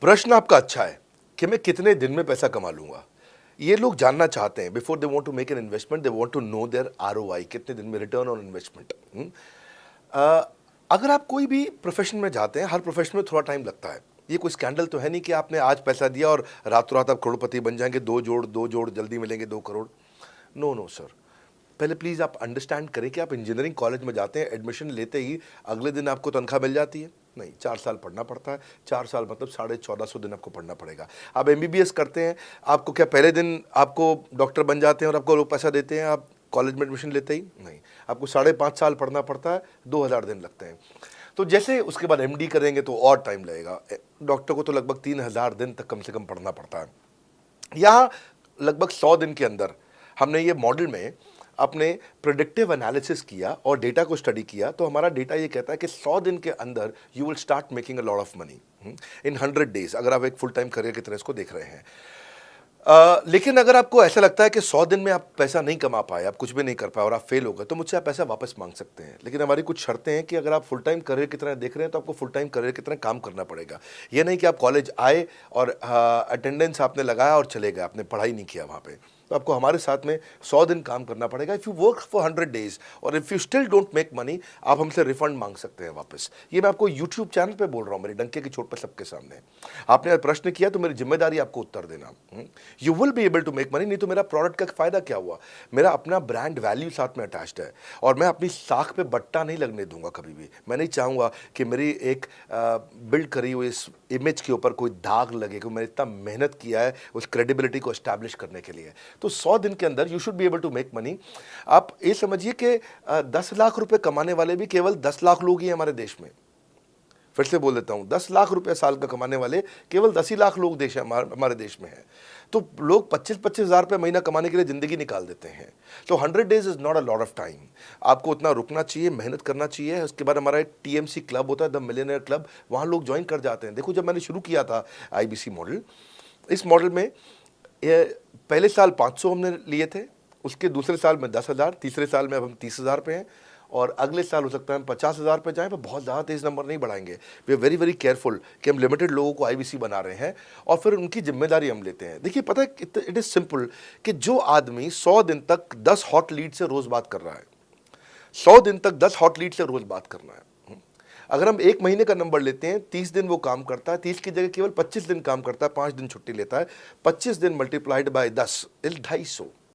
प्रश्न आपका अच्छा है कि मैं कितने दिन में पैसा कमा लूंगा। ये लोग जानना चाहते हैं। Before they want to make an investment, they want to know their ROI, कितने दिन में रिटर्न ऑन इन्वेस्टमेंट। अगर आप कोई भी प्रोफेशन में जाते हैं, हर प्रोफेशन में थोड़ा टाइम लगता है। ये कोई स्कैंडल तो है नहीं कि आपने आज पैसा दिया और रातों रात आप करोड़पति बन जाएंगे। दो जोड़ जल्दी मिलेंगे 2 करोड़। नो नो सर, पहले प्लीज़ आप अंडरस्टैंड करें कि आप इंजीनियरिंग कॉलेज में जाते हैं, एडमिशन लेते ही अगले दिन आपको तनख्वाह मिल जाती है। नहीं, 4 साल पढ़ना पड़ता है। 4 साल मतलब 1450 दिन आपको पढ़ना पड़ेगा। आप एमबीबीएस करते हैं, आपको क्या पहले दिन आपको डॉक्टर बन जाते हैं और आपको लोग पैसा देते हैं आप कॉलेज में एडमिशन लेते ही? नहीं, आपको 5.5 साल पढ़ना पड़ता है, 2000 दिन लगते हैं। तो जैसे उसके बाद एमडी करेंगे तो और टाइम लगेगा। डॉक्टर को तो लगभग 3000 दिन तक कम से कम पढ़ना पड़ता है। यहाँ लगभग 100 दिन के अंदर हमने ये मॉडल में अपने प्रेडिक्टिव एनालिसिस किया और डेटा को स्टडी किया, तो हमारा डेटा ये कहता है कि 100 दिन के अंदर you will start making a lot of money in 100 days, अगर आप एक फुल टाइम करियर की तरह इसको देख रहे हैं। लेकिन अगर आपको ऐसा लगता है कि 100 दिन में आप पैसा नहीं कमा पाए, आप कुछ भी नहीं कर पाए और आप फेल हो गए, तो मुझसे आप पैसा वापस मांग सकते हैं। लेकिन हमारी कुछ शर्तें हैं कि अगर आप फुल टाइम करियर की तरह देख रहे हैं तो आपको फुल टाइम करियर की तरह काम करना पड़ेगा। ये नहीं कि आप कॉलेज आए और अटेंडेंस आपने लगाया और चले गए, आपने पढ़ाई नहीं किया वहाँ पे। तो आपको हमारे साथ में 100 दिन काम करना पड़ेगा। If you work for 100 days और if you still don't make money, आप हमसे रिफंड मांग सकते हैं वापस। ये मैं आपको यूट्यूब चैनल पे बोल रहा हूँ, मेरे डंके की चोट पे सबके सामने। आपने प्रश्न किया तो मेरी जिम्मेदारी आपको उत्तर देना। You will be able to make money, नहीं तो मेरा प्रोडक्ट का फायदा क्या हुआ? मेरा अपना ब्रांड वैल्यू साथ में अटैच्ड है और मैं अपनी साख पे बट्टा नहीं लगने दूंगा कभी भी। मैं नहीं चाहूँगा कि मेरी एक बिल्ड करी हुई इस इमेज के ऊपर कोई दाग लगे, क्योंकि मैंने इतना मेहनत किया है उस क्रेडिबिलिटी को एस्टैब्लिश करने के लिए। तो 100 दिन के अंदर you should be able to make money. आप ये समझिए कि 10 लाख रुपए कमाने वाले भी केवल 10 लाख लोग ही हैं हमारे देश में। फिर से बोल देता हूं, 10 लाख रुपए साल का कमाने वाले केवल 10 ही लाख लोग देश हमारे देश में हैं। तो लोग 25-25 हज़ार रुपये महीना कमाने के लिए ज़िंदगी निकाल देते हैं। तो 100 days is not a lot of time. आपको उतना रुकना चाहिए, मेहनत करना चाहिए। उसके बाद हमारा एक टीएमसी क्लब होता है, द मिलियनेयर क्लब, वहाँ लोग ज्वाइन कर जाते हैं। देखो, जब मैंने शुरू किया था आईबीसी मॉडल, इस मॉडल में पहले साल 500 हमने लिए थे, उसके दूसरे साल में 10,000, तीसरे साल में अब हम 30,000 पे हैं और अगले साल हो सकता है हम 50,000 पे जाएं, पर बहुत ज़्यादा तेज़ नंबर नहीं बढ़ाएंगे। We are very very careful कि हम लिमिटेड लोगों को आईबीसी बना रहे हैं और फिर उनकी जिम्मेदारी हम लेते हैं। देखिए, पता है इट इज़ सिंपल कि जो आदमी 100 दिन तक 10 हॉट लीड से रोज़ बात कर रहा है, 100 दिन तक 10 हॉट लीड से रोज़ बात करना है। अगर हम 1 महीने का नंबर लेते हैं, 30 दिन वो काम करता है, 30 की जगह केवल 25 दिन काम करता है, 5 दिन छुट्टी लेता है, 25 दिन मल्टीप्लाइड बाय 10 इज 250।